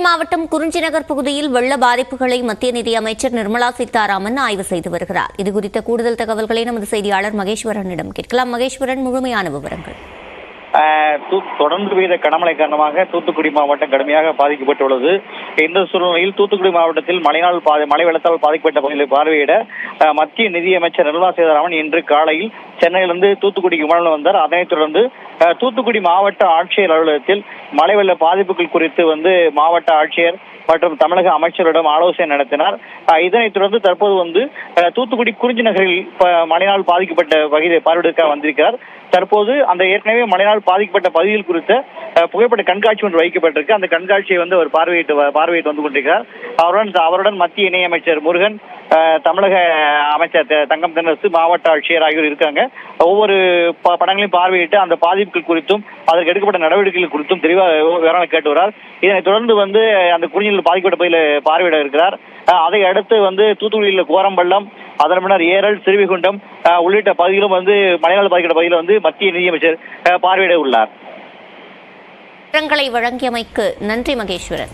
மாவட்டம் குறிஞ்சிநகர் பகுதியில் வெள்ள பாதிப்புகளை மத்திய நிதியமைச்சர் நிர்மலா சீதாராமன் ஆய்வு செய்து வருகிறார். இதுகுறித்த கூடுதல் தகவல்களை நமது செய்தியாளர் மகேஸ்வரனிடம் கேட்கலாம். மகேஸ்வரன், முழுமையான விவரங்கள். தொடர்ந்து பெய்த கனமழை காரணமாக தூத்துக்குடி மாவட்டம் கடுமையாக பாதிக்கப்பட்டுள்ளது. இந்த சூழ்நிலையில் தூத்துக்குடி மாவட்டத்தில் மழை வெள்ளத்தால் பாதிக்கப்பட்ட பகுதிகளை பார்வையிட மத்திய நிதியமைச்சர் நிர்மலா சீதாராமன் இன்று காலையில் சென்னையிலிருந்து தூத்துக்குடிக்கு விமானம் வந்தார். அதனைத் தொடர்ந்து தூத்துக்குடி மாவட்ட ஆட்சியர் அலுவலகத்தில் மழை வெள்ள பாதிப்புகள் குறித்து மாவட்ட ஆட்சியர் மற்றும் தமிழக அமைச்சரிடம் ஆலோசனை நடத்தினார். இதனைத் தொடர்ந்து தற்போது தூத்துக்குடி குறிஞ்சி நகரில் மழையால் பாதிக்கப்பட்ட பகுதியை பார்வையிட வந்திருக்கிறார். தற்போது அந்த ஏற்கனவே மழையால் பாதிக்கப்பட்ட பகுதிகள் குறித்த புகைப்பட கண்காட்சி ஒன்று வைக்கப்பட்டிருக்கு. அந்த கண்காட்சியை அவர் பார்வையிட்டு வந்து கொண்டிருக்கிறார். அவருடன் மத்திய இணையமைச்சர் முருகன், தமிழக அமைச்சர் தங்கம் தென்னரசு, மாவட்ட ஆட்சியர் ஆகியோர் இருக்காங்க. ஒவ்வொரு படங்களையும் பார்வையிட்டு அந்த பாதிப்புகள் குறித்தும் அதற்கு எடுக்கப்பட்ட நடவடிக்கைகள் குறித்தும் தெளிவாக விவரங்களை கேட்டு வருகிறார். இதனைத் தொடர்ந்து அந்த குறிஞ்சியில் பாதிக்கப்பட்ட பகுதியில் பார்வையிட இருக்கிறார். அதை அடுத்து தூத்துக்குடியில் கோரம்பள்ளம், அதன் பின்னர் ஏரல், சிறுவிகுண்டம் உள்ளிட்ட பகுதிகளும் மழையால் பாதிக்கப்பட்ட பகுதியில் மத்திய நிதியமைச்சர் பார்வையிட உள்ளார். விவரங்களை வழங்கியமைக்கு நன்றி மகேஸ்வரன்.